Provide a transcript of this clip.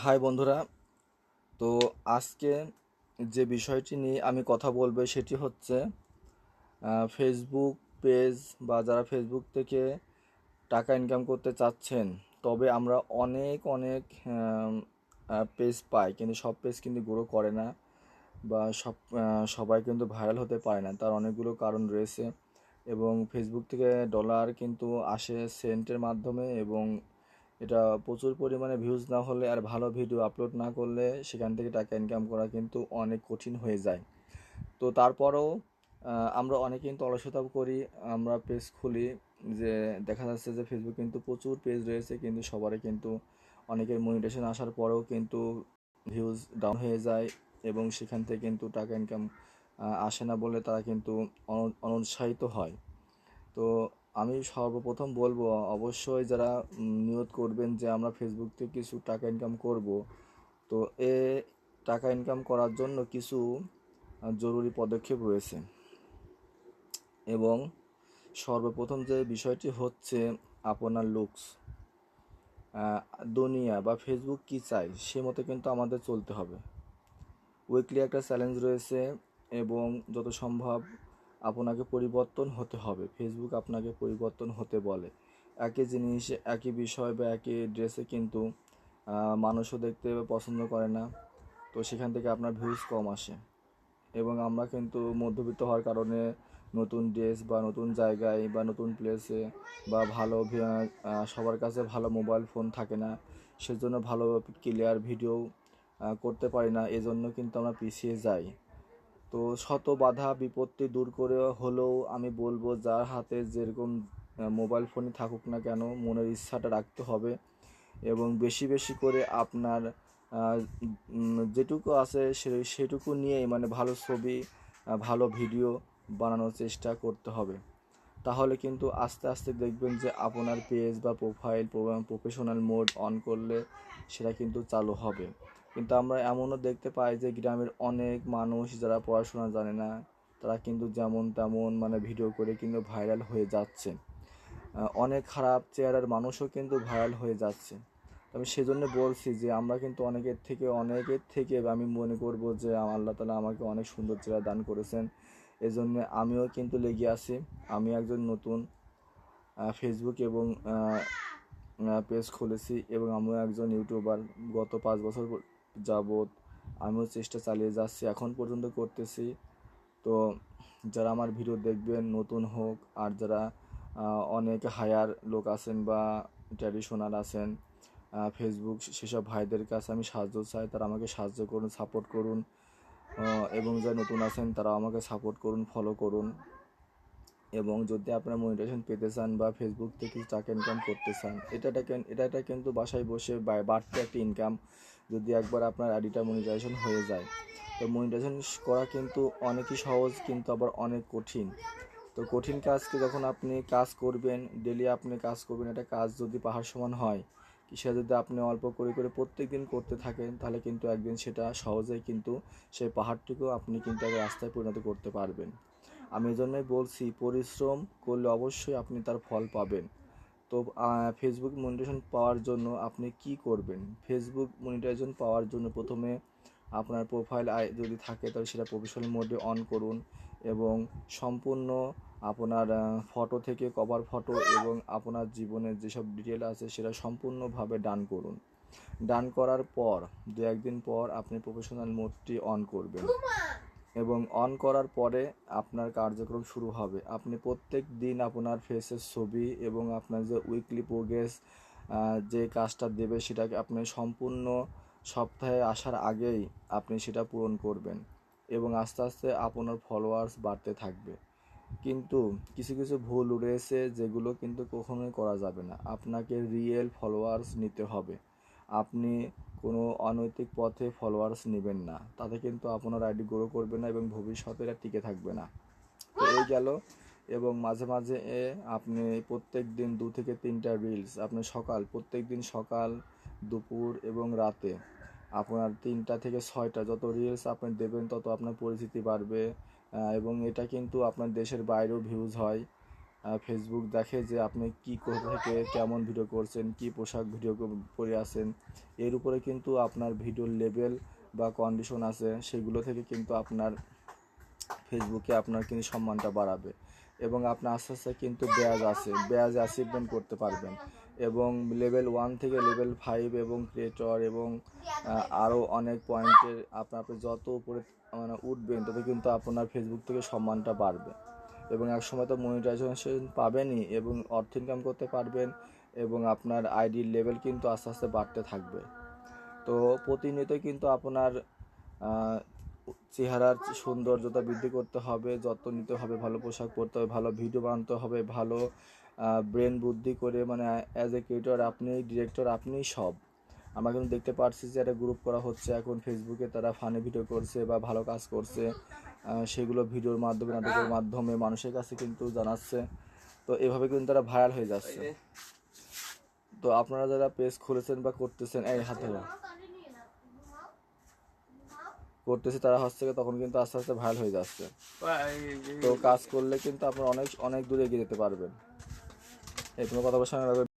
High বন্ধুরা। তো আজকে যে বিষয়টি নিয়ে আমি কথা বলবো সেটি হচ্ছে ফেসবুক পেজ বা যারা ফেসবুক থেকে টাকা ইনকাম করতে চাচ্ছেন। তবে আমরা অনেক অনেক পেজ পাই, কিন্তু সব পেজ কিন্তু গ্রো করে না বা সবাই কিন্তু ভাইরাল হতে পারে না। তার অনেকগুলো কারণ রয়েছে এবং ফেসবুক থেকে ডলার কিন্তু আসে সেন্টের মাধ্যমে, এবং এটা প্রচুর পরিমাণে ভিউজ না হলে আর ভালো ভিডিও আপলোড না করলে সেখান থেকে টাকা ইনকাম করা কিন্তু অনেক কঠিন হয়ে যায়। তো তারপরেও আমরা অনেকে কিন্তু অলসতা করি, আমরা পেজ খুলি, যে দেখা যাচ্ছে যে ফেসবুক কিন্তু প্রচুর পেজ রয়েছে, কিন্তু সবারই কিন্তু অনেকের মনিটাইজেশন আসার পরেও কিন্তু ভিউজ ডাউন হয়ে যায় এবং সেখান থেকে কিন্তু টাকা ইনকাম আসে না বলে তারা কিন্তু অনুৎসাহিত হয়। তো আমি সর্বপ্রথম বলবো, অবশ্যই যারা নিয়ত করবেন যে আমরা ফেসবুক থেকে কিছু টাকা ইনকাম করব, তো টাকা ইনকাম করার জন্য কিছু জরুরি পদক্ষেপ রয়েছে। এবং সর্বপ্রথম যে বিষয়টি হচ্ছে আপনার লুকস। দুনিয়া বা ফেসবুক কী চাই সে মতো কিন্তু আমাদের চলতে হবে। উইকলি একটা চ্যালেঞ্জ রয়েছে এবং যত সম্ভব আপনাকে পরিবর্তন হতে হবে। ফেসবুক আপনাকে পরিবর্তন হতে বলে। একই জিনিস, একই বিষয় বা একই ড্রেসে কিন্তু মানুষও দেখতে পছন্দ করে না। তো সেখান থেকে আপনার ভিউজ কম আসে এবং আমরা কিন্তু মধ্যবিত্ত হওয়ার কারণে নতুন ড্রেস বা নতুন জায়গায় বা নতুন প্লেসে বা ভালো সবার কাছে ভালো মোবাইল ফোন থাকে না, সেজন্য ভালো ক্লিয়ার ভিডিও করতে পারি না, এজন্য কিন্তু আমরা পিছিয়ে যাই। তো শত বাধা বিপত্তি দূর করে হলেও আমি বলবো, যার হাতে যেরকম মোবাইল ফোনই থাকুক না কেন, মনের ইচ্ছাটা রাখতে হবে এবং বেশি বেশি করে আপনার যেটুকু আছে সেটুকু নিয়েই মানে ভালো ছবি ভালো ভিডিও বানানোর চেষ্টা করতে হবে। তাহলে কিন্তু আস্তে আস্তে দেখবেন যে আপনার পেজ বা প্রোফাইল প্রফেশনাল মোড অন করলে সেটা কিন্তু চালু হবে। কিন্তু আমরা এমনও দেখতে পাই যে গ্রামের অনেক মানুষ যারা পড়াশোনা জানে না, তারা কিন্তু যেমন তেমন মানে ভিডিও করে কিন্তু ভাইরাল হয়ে যাচ্ছে। অনেক খারাপ চেহারার মানুষও কিন্তু ভাইরাল হয়ে যাচ্ছে। তবে সেজন্য বলছি যে আমরা কিন্তু অনেকের থেকে আমি মনে করব যে আল্লাহ তাআলা আমাকে অনেক সুন্দর চেহারা দান করেছেন। এজন্য আমিও কিন্তু লেগে আছি। আমি একজন নতুন ফেসবুক এবং পেজ খুলেছি এবং আমিও একজন ইউটিউবার। গত 5 বছর যাবৎ আমিও চেষ্টা চালিয়ে যাচ্ছি, এখন পর্যন্ত করতেছি। তো যারা আমার ভিডিও দেখবেন, নতুন হোক আর যারা অনেক হায়ার লোক আছেন বা ট্র্যাডিশনাল আছেন, ফেসবুক সেসব ভাইদের কাছে আমি সাহায্য চাই, তারা আমাকে সাহায্য করুন, সাপোর্ট করুন। এবং যারা নতুন আছেন তারা আমাকে সাপোর্ট করুন, ফলো করুন। এবং যদি আপনারা মনিটাইজেশন পেতে চান বা ফেসবুক থেকে টাকা ইনকাম করতে চান, এটা কিন্তু বাসায় বসে বাড়তি একটা ইনকাম, যদি একবার আপনার আইডিটা মনিটাইজেশন হয়ে যায়। তো মনিটাইজেশন করা কিন্তু অনেকই সহজ, কিন্তু আবার অনেক কঠিন। তো কঠিন কাজকে যখন আপনি কাজ করবেন, ডেলি আপনি কাজ করবেন, একটা কাজ যদি পাহাড় সমান হয়, সেটা যদি আপনি অল্প করে করে প্রত্যেক দিন করতে থাকেন, তাহলে কিন্তু একদিন সেটা সহজেই কিন্তু সেই পাহাড়টিকেও আপনি কিন্তু একটা রাস্তায় পরিণত করতে পারবেন। আমি এজন্যই বলছি, পরিশ্রম করলে অবশ্যই আপনি তার ফল পাবেন। তো ফেসবুক মনিটাইজেশন পাওয়ার জন্য আপনি কি করবেন? ফেসবুক মনিটাইজেশন পাওয়ার জন্য প্রথমে আপনার প্রোফাইল যদি থাকে তাহলে সেটা প্রফেশনাল মোডে অন করুন এবং সম্পূর্ণ আপনার ফটো থেকে কভার ফটো এবং আপনার জীবনের যেসব ডিটেল আছে সেটা সম্পূর্ণভাবে ডান করুন। ডান করার পর 2-1 দিন পর আপনি প্রফেশনাল মোডটি অন করবেন এবং অন করার পরে আপনার কার্যক্রম শুরু হবে। আপনি প্রত্যেক দিন আপনার ফেসের ছবি এবং আপনার যে উইকলি প্রোগ্রেস যে কাজটা দেবে সেটাকে আপনি সম্পূর্ণ সপ্তাহে আসার আগেই আপনি সেটা পূরণ করবেন এবং আস্তে আস্তে আপনার ফলোয়ার্স বাড়তে থাকবে। কিন্তু কিছু কিছু ভুল রয়েছে যেগুলো কিন্তু কখনোই করা যাবে না। আপনাকে রিয়েল ফলোয়ার্স নিতে হবে। আপনি কোনো অনৈতিক পথে ফলোয়ার্স নেবেন না, তাতে কিন্তু আপনার আইডি গ্রো করবে না এবং ভবিষ্যতে এটা টিকে থাকবে না। তো এই গেল। এবং মাঝে মাঝে আপনি প্রত্যেক দিন 2 থেকে 3টা রিলস আপনি প্রত্যেক দিন সকাল, দুপুর এবং রাতে আপনার 3টা থেকে 6টা যত রিলস আপনি দেবেন তত আপনার পরিচিতি বাড়বে। এবং এটা কিন্তু আপনার দেশের বাইরেও ভিউজ হয়। ফেসবুক দেখে যে আপনি কি কোথা থেকে কেমন ভিডিও করছেন, কি পোশাক ভিডিও পরে আছেন, এর উপরে কিন্তু আপনার ভিডিওর লেভেল বা কন্ডিশন আছে, সেগুলো থেকে কিন্তু আপনার ফেসবুকে আপনার কিন্তু সম্মানটা বাড়াবে এবং আপনার আস্তে আস্তে কিন্তু ব্যাজ অ্যাচিভমেন্ট করতে পারবেন এবং লেভেল 1 থেকে লেভেল 5 এবং ক্রিয়েটর এবং আরও অনেক পয়েন্টের আপনি যত উপরে মানে উঠবেন তত কিন্তু আপনার ফেসবুক থেকে সম্মানটা বাড়বে এবং একসময় তো মনিটাইজেশন পাবেনই এবং অর্থ ইনকাম করতে পারবেন এবং আপনার আইডির লেভেল কিন্তু আস্তে আস্তে বাড়তে থাকবে। তো প্রতিনিয়ত কিন্তু আপনার চেহারার সৌন্দর্যতা বৃদ্ধি করতে হবে, যত্ন নিতে হবে, ভালো পোশাক পরতে হবে, ভালো ভিডিও বানাতে হবে, ভালো ব্রেন বুদ্ধি করে মানে অ্যাজ এ ক্রিয়েটর আপনি ডিরেক্টর আপনিই সব। আমরা কিন্তু দেখতে পাচ্ছি যে একটা গ্রুপ করা হচ্ছে এখন ফেসবুকে, তারা ফানি ভিডিও করছে বা ভালো কাজ করছে, সেগুলো ভিডিওর মাধ্যমে নাটকের মাধ্যমে মানুষের কাছে কিন্তু জানাচ্ছে। তো এভাবে কিন্তু তারা ভাইরাল হয়ে যাচ্ছে। তো আপনারা যারা পেজ খুলেছেন বা করতেছেন এই হাতে করতেছে তারা হচ্ছে তখন কিন্তু আস্তে আস্তে ভাইরাল হয়ে যাচ্ছে। তো কাজ করলে কিন্তু আপনারা অনেক অনেক দূরে এগিয়ে যেতে পারবেন। এই তোমার কথা বলার সঙ্গে